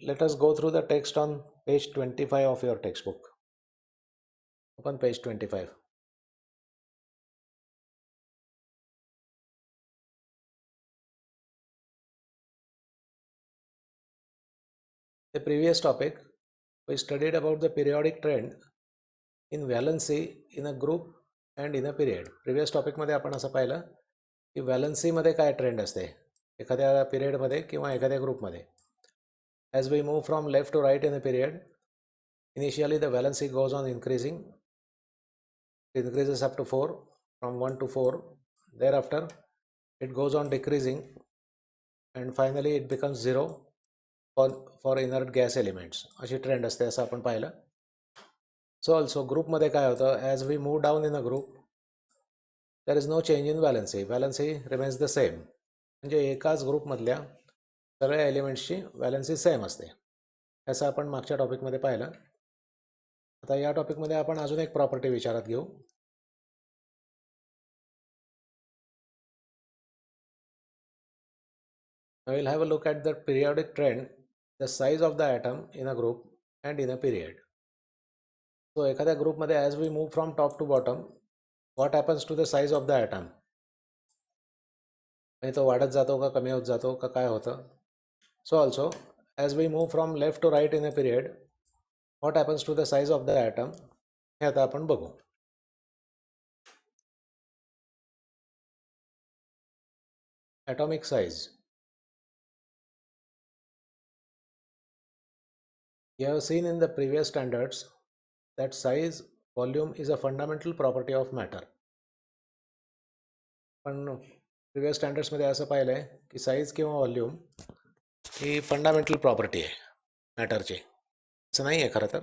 let us go through the text on page 25 of your textbook. Open page 25. The previous topic, we studied about the periodic trend in valency in a group and in a period. Previous topic मध्ये आपण असं पाहिलं की valency मध्ये काय trend असते एखाद्या period मध्ये किंवा एखाद्या ग्रुप मध्ये. As we move from left to right in a period, initially the valency goes on increasing. It increases up to 4, from 1 to 4. Thereafter it goes on decreasing and finally it becomes 0 for inert gas elements. अशी trend असते असं आपण पाहिलं. So also group मध्ये काय होतं, as we move down in a group there is no change in valency. Valency remains the same. म्हणजे एकाच ग्रुपमधल्या सगळ्या एलिमेंट्सची व्हॅलन्सी सेम असते असं आपण मागच्या टॉपिकमध्ये पाहिलं. आता या टॉपिकमध्ये आपण अजून एक प्रॉपर्टी विचारात घेऊ. I will have a look at the periodic trend, the size of the atom in a group and in a period. So एखाद्या ग्रुपमध्ये as we move from top to bottom, what happens to the size of the atom? म्हणजे तो वाढत जातो का कमी होत जातो का काय होतं. So also as we move from left to right in a period, what happens to the size of the atom? हे आता आपण बघू. Atomic size. You have seen in the previous standards that size, volume is a fundamental property of matter. पण previous स्टँडर्ड्समध्ये असं पाहिलं आहे की size किंवा volume ही fundamental property आहे मॅटरची. असं नाही आहे खरं तर.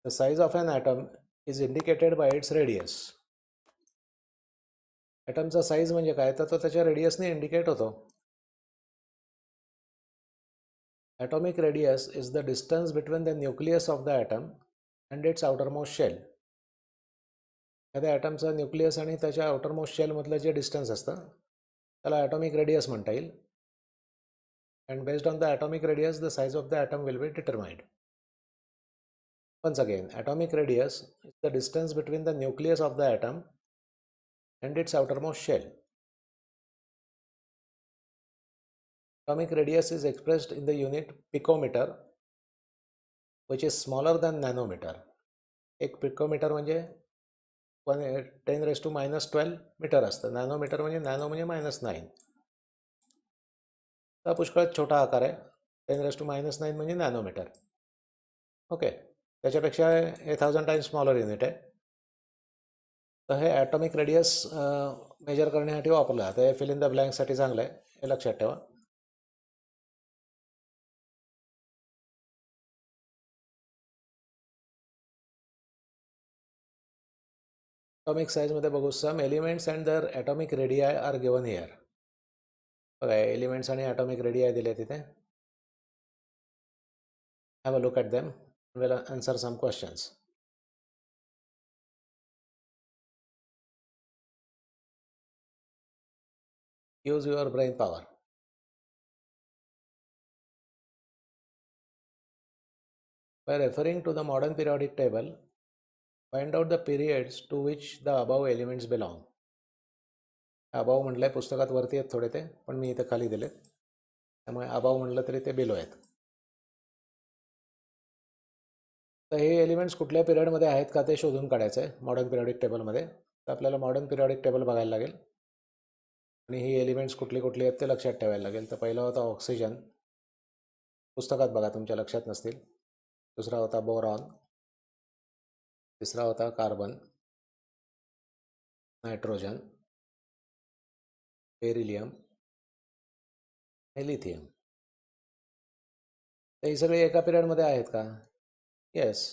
The size of an atom is indicated by its radius. ॲटमचा साईज म्हणजे काय तर तो त्याच्या रेडियसने इंडिकेट होतो. Atomic radius is the distance between the nucleus of the atom and its outermost shell. एखाद्या ॲटमचा न्यूक्लियस आणि त्याच्या आउटरमोस्ट शेलमधलं जे डिस्टन्स असतं त्याला ॲटॉमिक रेडियस म्हणता येईल. And based on the atomic radius the size of the atom will be determined. Once again, atomic radius is the distance between the nucleus of the atom and its outermost shell. Atomic radius is expressed in the unit picometer, which is smaller than nanometer. एक picometre म्हणजे 10⁻⁻12 metre असतं. Nanometre म्हणजे nano म्हणजे -9. हा पुष्कळच छोटा आकार आहे. 10⁻⁹ म्हणजे नॅनोमीटर. ओके, त्याच्यापेक्षा 1000 टाइम्स स्मॉलर युनिट आहे. तर हे ॲटॉमिक रेडियस मेजर करण्यासाठी वापरलं जातं. हे फिल इन द ब्लँकसाठी चांगलं आहे, हे लक्षात ठेवा. ॲटॉमिक साईजमध्ये बघू, some elements and their atomic radii are given here. बघा, एलिमेंट्स आणि ॲटॉमिक रेडियाय दिले तिथे. Have a look at them, will answer some questions. use your brain power. By referring to the modern periodic table, find out the periods to which the above elements belong. Above म्हटलंय पुस्तकात वरती आहेत थोडे ते, पण मी इथे खाली दिले, त्यामुळे अबाव म्हटलं तरी ते बिलो आहेत. तर हे एलिमेंट्स कुठल्या पिरियडमध्ये आहेत का ते शोधून काढायचं आहे मॉडर्न पिरियडिक टेबलमध्ये. तर आपल्याला मॉडर्न पिरियडिक टेबल बघायला लागेल आणि ही एलिमेंट्स कुठली कुठली आहेत ते लक्षात ठेवायला लागेल. तर पहिला होता ऑक्सिजन, पुस्तकात बघा तुमच्या लक्षात नसतील. दुसरा होता बोरॉन, तिसरा होता कार्बन, नायट्रोजन, बेरिलियम, लिथियम. तर ही सगळी एका पिरियडमध्ये आहेत का? Yes,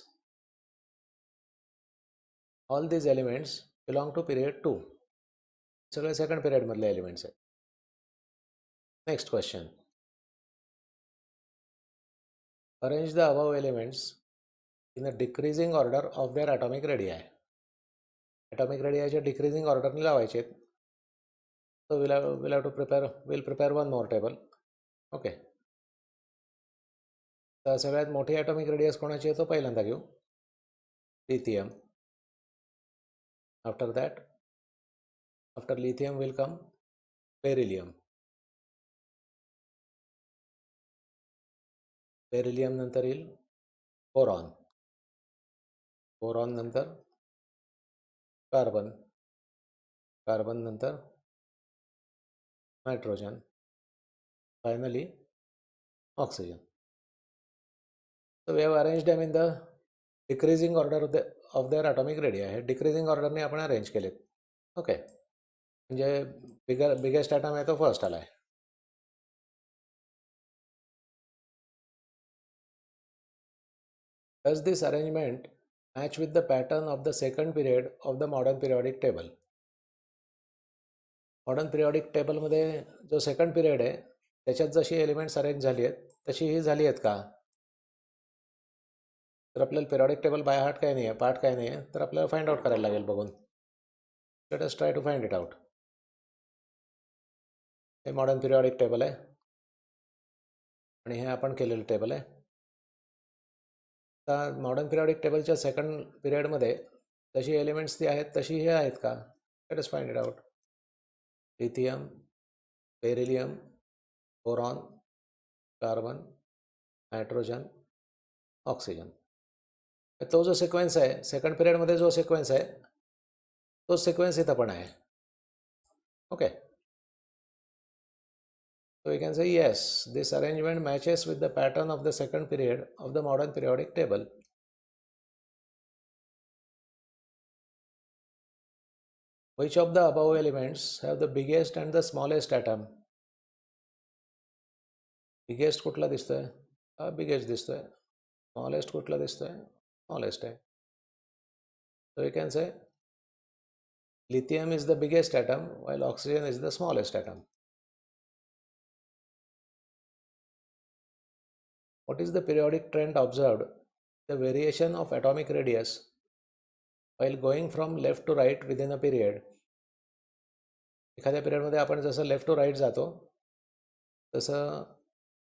all these elements belong to period 2. सगळे सेकंड पिरियडमधले एलिमेंट्स आहेत. Next question, arrange the above elements in a decreasing order of their atomic radii. Atomic रेडियाच्या डिक्रीजिंग ऑर्डरने लावायचे आहेत. So we'll prepare one more table. Okay. तर सगळ्यात मोठी ॲटॉमिक रेडियस कोणाची आहे तो पहिल्यांदा घेऊ. Lithium. After that, after lithium will come beryllium. Beryllium नंतर येईल बोरॉन. बोरॉन नंतर कार्बन. कार्बन नंतर nitrogen. Finally oxygen. So we have arranged them in the decreasing order of their atomic radii. हे डिक्रीजिंग ऑर्डरने आपण अरेंज केलेत. Okay. म्हणजे biggest atom आहे तो फर्स्ट आला आहे. Does this arrangement match with the pattern of the second period of the modern periodic table? Modern periodic टेबलमध्ये जो सेकंड पिरियड आहे त्याच्यात जशी एलिमेंट्स अरेंज झाली आहेत तशी ही झाली आहेत का? तर आपल्याला पिरियॉडिक टेबल बाय हार्ट काय नाही आहे, पार्ट काय नाही आहे, तर आपल्याला फाइंड आउट करायला लागेल बघून. Let us try to find it out. हे मॉडर्न पिरियॉडिक टेबल आहे आणि हे आपण केलेलं टेबल आहे. आता मॉडर्न पिरियॉडिक टेबलच्या सेकंड पिरियडमध्ये जशी एलिमेंट्स ती आहेत तशी हे आहेत का? Let us find it out. Lithium, beryllium, boron, carbon, nitrogen, oxygen. तो जो सिक्वेन्स आहे सेकंड पिरियडमध्ये जो सिक्वेन्स आहे तो सिक्वेन्स इथं पण आहे. Okay. So we can say yes, this arrangement matches with the pattern of the second period of the modern periodic table. Which of the above elements have the biggest and the smallest atom? Biggest कुठला दिसतोय? Biggest दिसतोय. Smallest कुठला दिसतोय? Smallest आहे. So we can say lithium is the biggest atom while oxygen is the smallest atom. What is the periodic trend observed? The variation of atomic radius while going from left to right within a period. एखाद्या पिरियडमध्ये आपण जसं left to right जातो तसं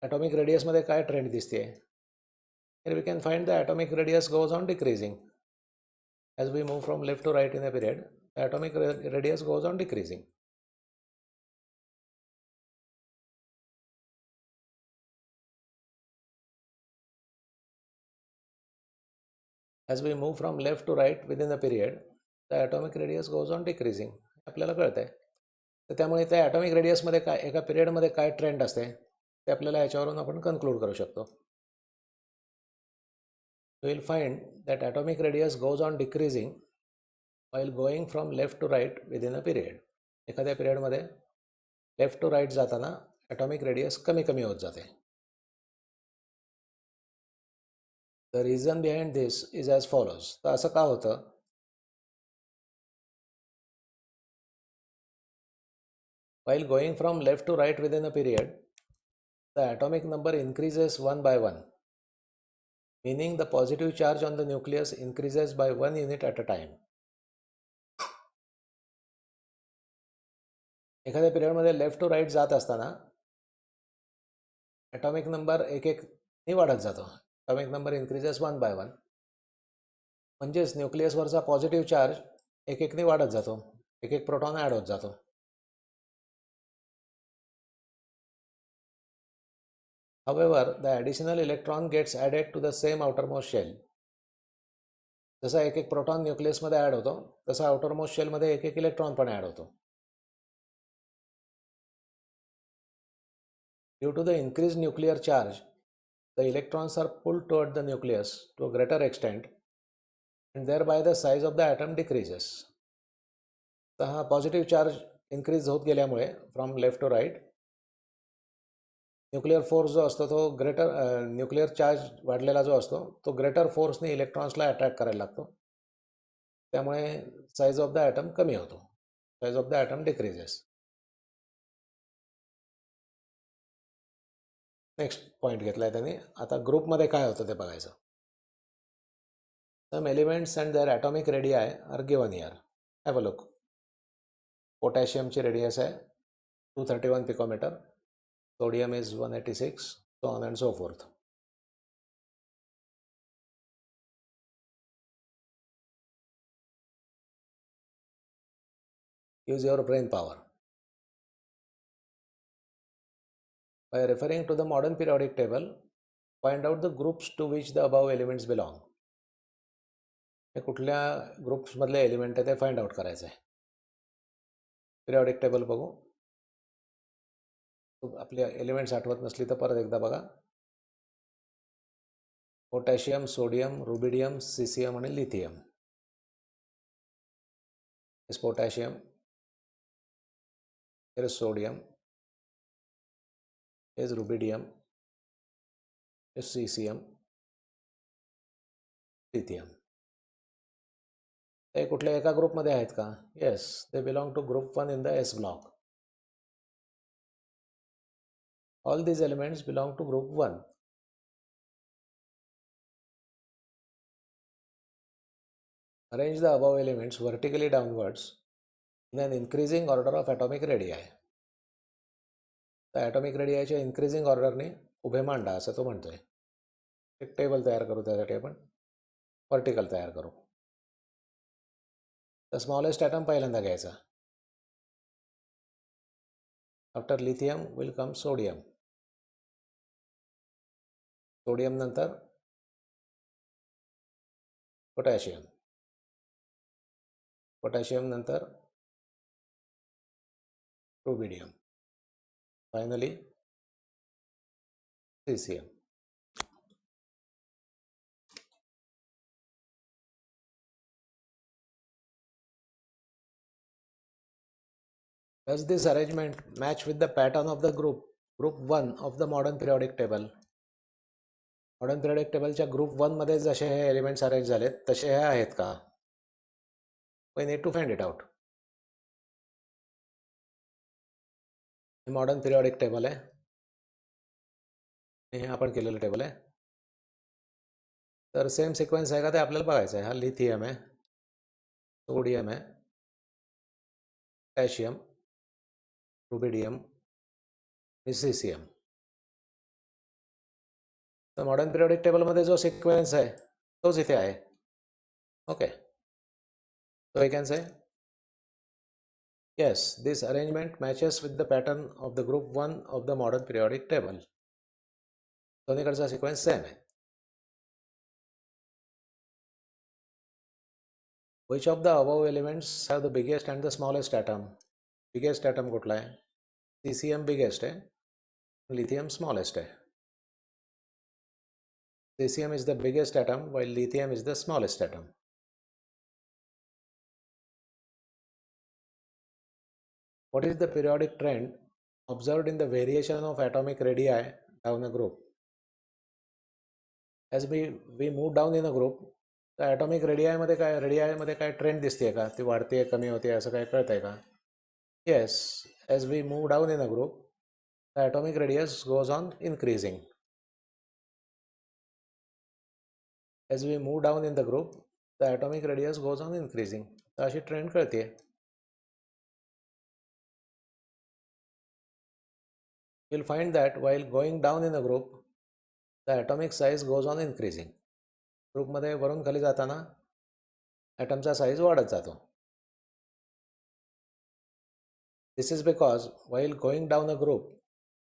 atomic रेडियसमध्ये काय trend दिसते? Here we can find the atomic radius goes on decreasing. As we move from left to right in a period, the atomic radius goes on decreasing. As we move from left to right within the period, the atomic radius goes on decreasing. आपल्याला कळतं आहे. तर त्यामुळे त्या atomic रेडियसमध्ये काय एका पिरियडमध्ये काय ट्रेंड असते ते आपल्याला याच्यावरून आपण कन्क्लूड करू शकतो. You will find that atomic radius goes on decreasing while going from left to right within a period. एखाद्या पिरियडमध्ये लेफ्ट टू राईट जाताना ॲटॉमिक रेडियस कमी कमी होत जाते. The reason behind this is as follows. तर असं का होतं? While going from left to right within a period, the atomic number increases one by one, meaning the positive charge on the nucleus increases by 1 unit at a time. एखाद्या पिरियडमध्ये left to right जात असताना atomic number एक एकने वाढत जातो. Atomic number increases 1 by 1. म्हणजेच न्यूक्लियसवरचा positive charge एक एकने वाढत जातो, एक एक प्रोटॉन ॲड होत जातो. However, the additional electron gets added to the same outermost shell. जसा एक एक प्रोटॉन न्यूक्लियसमध्ये ॲड होतो तसा आउटरमोस्ट शेलमध्ये एक एक इलेक्ट्रॉन पण ॲड होतो. Due to the increased nuclear charge, the electrons are pulled toward the nucleus to a greater extent and thereby the size of the atom decreases. तर हा पॉझिटिव्ह चार्ज इन्क्रीज होत गेल्यामुळे from left to right nuclear force जो असतो तो greater nuclear charge वाढलेला जो असतो तो ग्रेटर फोर्सने इलेक्ट्रॉन्सला अट्रॅक्ट करायला लागतो. त्यामुळे साईज ऑफ द ॲटम कमी होतो. Size of the atom decreases. Next point घेतला आहे त्यांनी. आता ग्रुपमध्ये काय होतं ते बघायचं. Some elements and their atomic radii are given here. Have a look. पोटॅशियमची रेडियस आहे 231 picometer, sodium is 186, so on and so forth. Use your brain power. By referring to the modern periodic table, find out the groups to which the above elements belong. हे कुठल्या ग्रुप्समधले element आहे ते find out करायचं आहे. Periodic table बघू. आपल्या elements आठवत नसली तर परत एकदा बघा. पोटॅशियम, सोडियम, रुबिडियम, सीसियम आणि lithium. is potassium, here is sodium, here is rubidium, here is cesium, lithium. ते कुठल्या एका ग्रुपमध्ये आहेत का? Yes, they belong to group 1 in the S block. All these elements belong to group 1. Arrange the above elements vertically downwards in an increasing order of atomic radii. त्या atomic रेडियाच्या increasing ऑर्डरने उभे मांडा असं तो म्हणतोय. एक टेबल तयार करू, त्यासाठी आपण वर्टिकल तयार करू. द स्मॉलेस्ट ॲटम पहिल्यांदा घ्यायचा. After lithium will come sodium. Sodium नंतर पोटॅशियम. पोटॅशियम नंतर rubidium. Finally caesium. Does this arrangement match with the pattern of the group 1 of the modern periodic table? Modern periodic टेबलच्या group 1 मध्ये जसे हे elements arrange झालेत तसे हे आहेत का? We need to find it out. Modern periodic table आहे. हे आपण केलेलं टेबल आहे. तर सेम सिक्वेन्स आहे का ते आपल्याला बघायचं आहे. हा लिथियम आहे, सोडियम आहे, पोटॅशियम, रुबिडियम आणि सीसियम. तर मॉडर्न पिरियडिक टेबलमध्ये जो सिक्वेन्स आहे तोच इथे आहे. Okay, so we can say yes, this arrangement matches with the pattern of the group 1 of the modern periodic table. दोन्हीकडचा सिक्वेन्स सेम आहे. Which of the above elements have the biggest and the smallest atom? Biggest atom कुठला आहे? Caesium biggest आहे, lithium smallest आहे. Caesium is the biggest atom while lithium is the smallest atom. What is the periodic trend observed in the variation of atomic radii down a group? As we move down in a group, the atomic radii मध्ये काय trend दिसते का? ती वाढते, कमी होते, असं काय कळतंय का? Yes, as we move down in a group, the atomic radius goes on increasing. As we move down in the group, the atomic radius goes on increasing. तर अशी ट्रेंड कळते. You'll find that while going down in a group, the atomic size goes on increasing. ग्रुपमध्ये वरून खाली जाताना ॲटमचा size वाढत जातो. This is because while going down a group,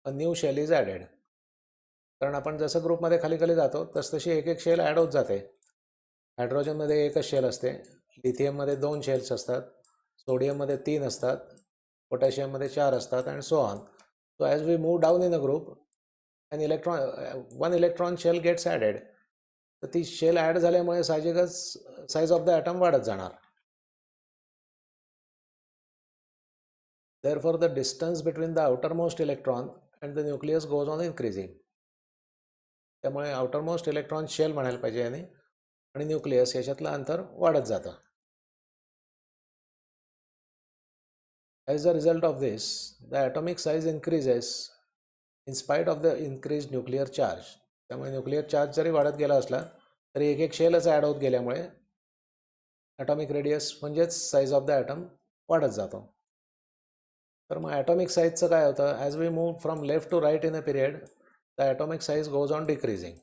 a new shell is added. कारण आपण जसं ग्रुपमध्ये खाली खाली जातो तसतशी एक एक शेल ॲड होत जाते. हायड्रोजनमध्ये एकच शेल असते, लिथियममध्ये 2 शेल्स असतात, सोडियममध्ये 3 असतात, पोटॅशियममध्ये 4 असतात, and so on. So as we move down in a group, one electron shell gets added. तर ती शेल ॲड झाल्यामुळे साहजिकच साईज ऑफ द ॲटम वाढत जाणार. Therefore the distance between the outermost electron and the nucleus goes on increasing. त्यामुळे outermost electron shell म्हणायला पाहिजे आणि न्यूक्लियस याच्यातलं अंतर वाढत जातं. As a result of this, the atomic size increases in spite of the increased nuclear charge. त्यामुळे nuclear charge जरी वाढत गेला असला तरी एक एक शेलच ॲड होत गेल्यामुळे ॲटॉमिक रेडियस म्हणजेच साईज ऑफ द ॲटम वाढत जातो. तर मग ॲटॉमिक साईजचं काय होतं, as we move from left to right in a period the atomic size goes on decreasing,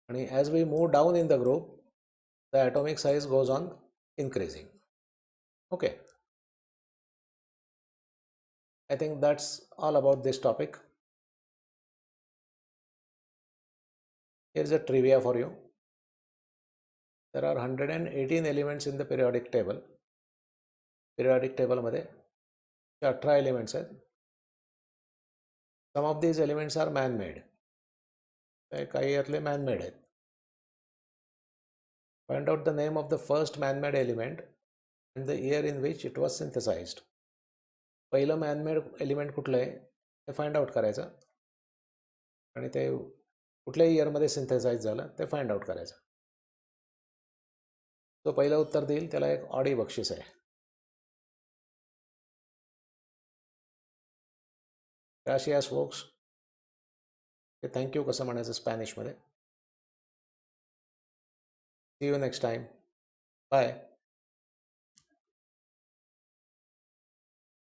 आणि as we move down in the group the atomic size goes on increasing. Okay, I think that's all about this topic. Here's a trivia for you. There are 118 elements in the periodic table. Periodic table मध्ये 18 elements आहेत. Some of these elements are man-made. काही यातले man-made आहेत. Find out the name of the first man-made element and the year in which it was synthesized. पहिलं man-made element कुठलं आहे ते find out करायचं आणि ते कुठल्या इयरमध्ये सिंथेसाइज झालं ते फाइंड आउट करायचं. जो पहिलं उत्तर देईल त्याला एक ऑडी बक्षीस आहे. Gracias folks. थँक्यू कसं म्हणायचं स्पॅनिशमध्ये. See you next time. Bye.